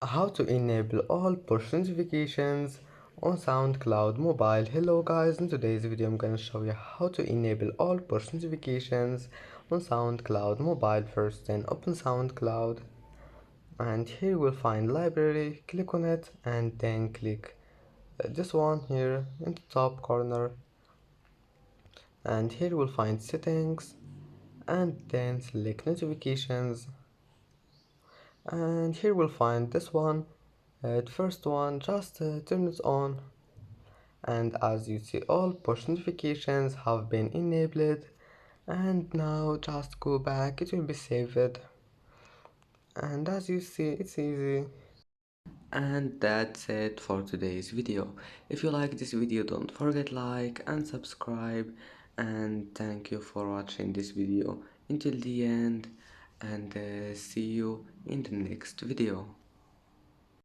How to enable all push notifications on SoundCloud mobile. Hello guys, in today's video I'm going to show you how to enable all push notifications on SoundCloud mobile. First then open SoundCloud, and here we'll find library, click on it, and then click this one here in the top corner, and here we'll find settings, and then select notifications, and here we'll find this one. The first one, just turn it on, and as you see all push notifications have been enabled. And now just go back, it will be saved, and as you see it's easy. And that's it for today's video. If you like this video, don't forget like and subscribe, and thank you for watching this video until the end, and see you in the next video.